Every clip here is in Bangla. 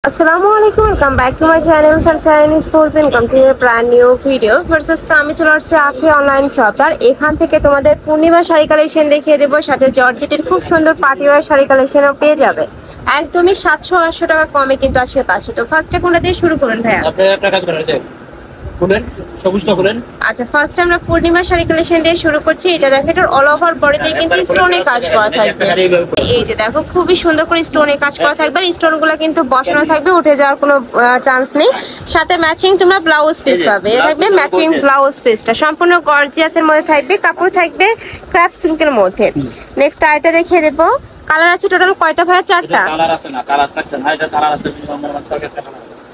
Assalamualaikum, welcome back to my channel Sunshine Sport Pin. Come to a brand new video versus আমি চলে আসছে আখি অনলাইন শপ। আর এখান থেকে তোমাদের পূর্ণিমা শাড়ি কালেকশন দেখিয়ে দেবো, সাথে জর্জেটের খুব সুন্দর পার্টিওয়ার শাড়ি কালেকশনও পেয়ে যাবে একদমই 700-800 টাকা কমে কিন্তু আজকে পাচ্ছ। তো ফার্স্টে কোনটা দিয়ে শুরু করুন ভাইয়া? আপনি একটা কাজ করেন, বলেন সবুজটা বলেন। আচ্ছা, ফার্স্ট আমরা পূর্ণিমা শাড়ি কালেকশন দিয়ে শুরু করছি। এটা দেখো, এটা অল ওভার বডিতে কিন্তু স্টোনে কাজ করা থাকবে। এই যে দেখো, খুবই সুন্দর করে স্টোনে কাজ করা থাকবে। আর স্টোনগুলো কিন্তু বসানো থাকবে, উঠে যাওয়ার কোনো চান্স নেই। সাথে ম্যাচিং তোমরা ব্লাউজ পিস পাবে। এটা থাকবে ম্যাচিং ব্লাউজ পিসটা, সম্পূর্ণ গর্জিয়াসের মধ্যে থাকবে। কাপড় থাকবে ক্র্যাপ সিল্কের মধ্যে। নেক্সট আইটা দেখিয়ে দেবো। কালার আছে টোটাল কয়টা ভাইয়া? 4টা কালার আছে না, কালার চারটা না, এটা কালার আছে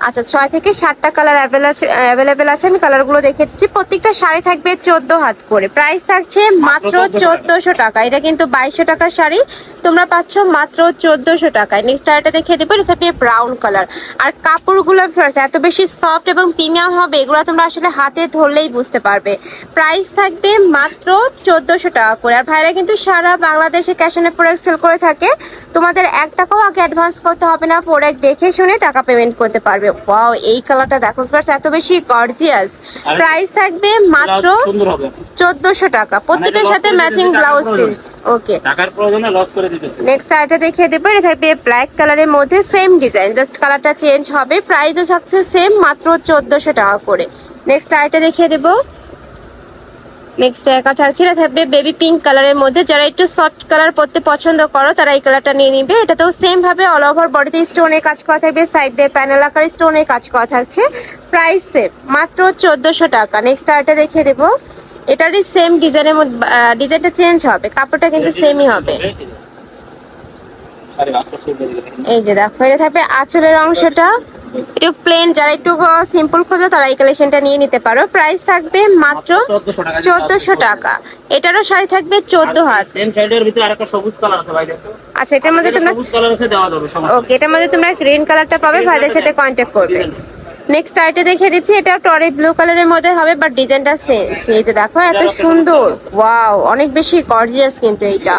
আচ্ছা, 6 থেকে 7টা কালার অ্যাভেলেবেল আছে। আমি কালারগুলো দেখিয়ে দিচ্ছি। প্রত্যেকটা শাড়ি থাকবে 14 হাত করে। প্রাইস থাকছে মাত্র 1400 টাকা। এটা কিন্তু 2200 টাকার শাড়ি, তোমরা পাচ্ছ মাত্র 1400 টাকায়। নেক্সট আরেকটা দেখিয়ে দেবো। এটা থাকবে ব্রাউন কালার। আর কাপড়গুলো এত বেশি সফট এবং প্রিমিয়াম হবে, এগুলো তোমরা আসলে হাতে ধরলেই বুঝতে পারবে। প্রাইস থাকবে মাত্র 1400 টাকা করে। আর ভাইরা কিন্তু সারা বাংলাদেশে ক্যাশ অন প্রোডাক্ট সেল করে থাকে। তোমাদের 1 টাকাও আগে অ্যাডভান্স করতে হবে না, প্রোডাক্ট দেখে শুনে টাকা পেমেন্ট করতে পারবে। ওয়াও, এই কালারটা দেখো ফ্রেন্ডস, এত বেশি গর্জিয়াস। প্রাইস থাকবে মাত্র 1400 টাকা, প্রত্যেকটার সাথে ম্যাচিং ব্লাউজ পিস। ওকে, টাকার প্রয়োজনে লস করে দিতেছি। নেক্সট আইটা দেখিয়ে দেবো। এটা থাকবে ব্ল্যাক কালারের মধ্যে, সেম ডিজাইন, জাস্ট কালারটা চেঞ্জ হবে। প্রাইসও থাকছে সেম, মাত্র 1400 টাকা করে। নেক্সট আইটা দেখিয়ে দেবো। নেক্সট একা থাকছে, এটা থাকবে বেবি পিঙ্ক কালারের মধ্যে। যারা একটু সফট কালার পরতে পছন্দ করো তারা এই কালারটা নিয়ে নিবে। এটাতেও সেম ভাবে অল ওভার বডিতে স্টোনের কাজ করা থাকবে, সাইড দিয়ে প্যানেল আকার স্টোনের কাজ করা থাকছে। প্রাইস সেম, মাত্র 1400 টাকা। নেক্সট আরেকটা দেখিয়ে দেবো। এটারই সেম ডিজাইনের মধ্যে, ডিজাইনটা চেঞ্জ হবে, কাপড়টা কিন্তু সেমই হবে। এই যে দেখো, এটা থাকবে আঁচলের অংশটা একটু প্লেন। যারা একটু সিম্পল খোঁজো তারা এই কালেকশনটা নিয়ে নিতে পারো। প্রাইস থাকবে মাত্র 1400 টাকা। এটারও শাড়ি থাকবে 14 হাত। সেম শাড়ির ভিতরে আরেকটা সবুজ কালার আছে ভাই, দেখো। আচ্ছা, এটার মধ্যে তোমরা সবুজ কালার আছে, দেওয়া যাবে সমস্যা। ওকে, এটার মধ্যে তোমরা গ্রিন কালারটা পাবে, ভাইদের সাথে কন্টাক্ট করবে। নেক্সট আইটা দেখিয়ে দিচ্ছি। এটা টরি ব্লু কালারের মধ্যে হবে, বাট ডিজাইনটা সেম। এই যে দেখো, এত সুন্দর, ওয়াও, অনেক বেশি গর্জিয়াস কিন্তু এইটা।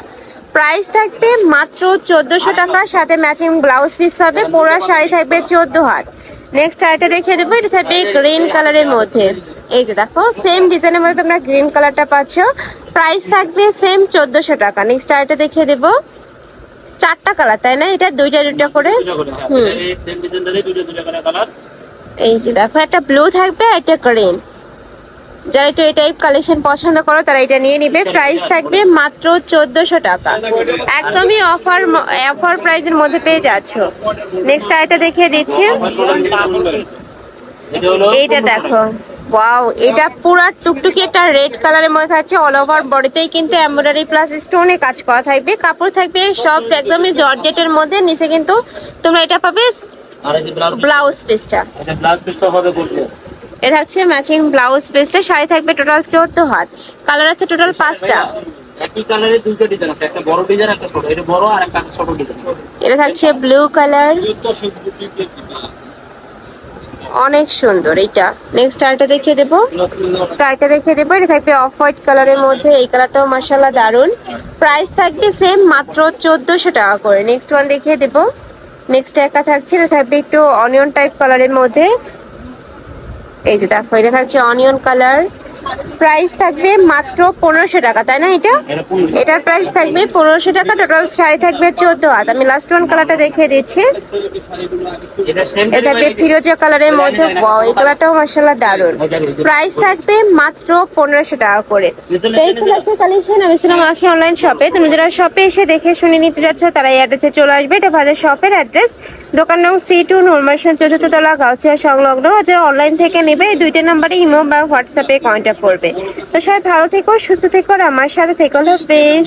প্রাইস থাকবে মাত্র 1400 টাকা, সাথে ম্যাচিং ব্লাউজ পিস পাবে। পুরো শাড়ি থাকবে 14 হাত। নেক্সট আইটা দেখিয়ে দেবো। এটা থাকবে গ্রিন কালারের মধ্যে। এই যে দেখো, সেম ডিজাইনের মধ্যে তোমরা গ্রিন কালারটা পাচ্ছ। প্রাইস থাকবে সেম 1400 টাকা। নেক্সট আইটা দেখিয়ে দেবো। 4টা কালার, তাই না? এটা দুইটা করে। সেম ডিজাইনেরই দুইটা করে কালার। এই যে দেখো, একটা ব্লু থাকবে, একটা গ্রিন। যারা একটু এই টাইপ কালেকশন পছন্দ করো তারা এটা নিয়ে নিবে। প্রাইস থাকবে মাত্র 1400 টাকা, একদমই অফার প্রাইসের মধ্যে পেয়ে যাচ্ছ। নেক্সট আইটা দেখিয়ে দিচ্ছি। এইটা দেখো, ওয়াও, এটা পুরা টুকটুকি একটা রেড কালারের মধ্যে থাকছে। অল ওভার বডিতেই কিন্তু এমব্রয়ডারি প্লাস স্টোনে কাজ করা থাকবে। কাপড় থাকবে সফট, একদমই জর্জেটের মধ্যে। নিচে কিন্তু তোমরা এটা পাবে ব্লাউজ পিসটা। এটা ব্লাউজ পিসটা হবে গর্জিয়াস। এটা হচ্ছে ম্যাচিং ব্লাউজ পিসটা। শাড়ি থাকবে টোটাল 14 হাত। কালার আছে টোটাল 5টা। একই কালারে দুইটা ডিজাইন আছে, একটা বড় ডিজাইন, একটা ছোট। এটা বড় আর একটা ছোট ডিজাইন। এটা থাকছে ব্লু কালার, অনেক সুন্দর এটা। নেক্সট আরেকটা দেখিয়ে দেবো। ট্রাইটা দেখিয়ে দেবো। এটা থাকবে অফ হোয়াইট কালারের মধ্যে। এই কালারটাও মাশাআল্লাহ দারুন। প্রাইস থাকবে সেম, মাত্র 1400 টাকা করে। নেক্সট ওয়ান দেখিয়ে দেবো। নেক্সট একা থাকছে, এটা থাকবে একটু অনিয়ন টাইপ কালারের মধ্যে। এই যে দেখো, এটা থাকছে অনিয়ন কালার। প্রাইস থাকবে মাত্র 1500 টাকা, তাই না? এটার প্রাইস থাকবে 1500 টাকা। টোটাল শাড়ি থাকবে 14 হাত। আমি লাস্ট ওয়ান কালারটা দেখিয়ে দিচ্ছি। এটা থাকবে ফিরোজা কালারের মধ্যে। ওয়াও, এই কালারটাও মাশাআল্লাহ দারুন। প্রাইস থাকবে মাত্র 1500 টাকা করে। কালেকশন আমি ছিলাম আখি অনলাইন শপে। তুমি যারা শপে এসে দেখে শুনে নিতে যাচ্ছ তারা এই অ্যাড্রেসে চলে আসবে। এটা ভাইদের শপের অ্যাড্রেস, দোকান নং C2, নুরমার্শন 4th তলা, গাউছিয়া সংলগ্ন। যারা অনলাইন থেকে নেবে এই দুইটা নাম্বারে ইমো বা হোয়াটসঅ্যাপে কন্ট্যাক্ট করবে। তো সবাই ভালো থেকো, সুস্থ থেকো, আর আমার সাথে থেকো। প্লিজ।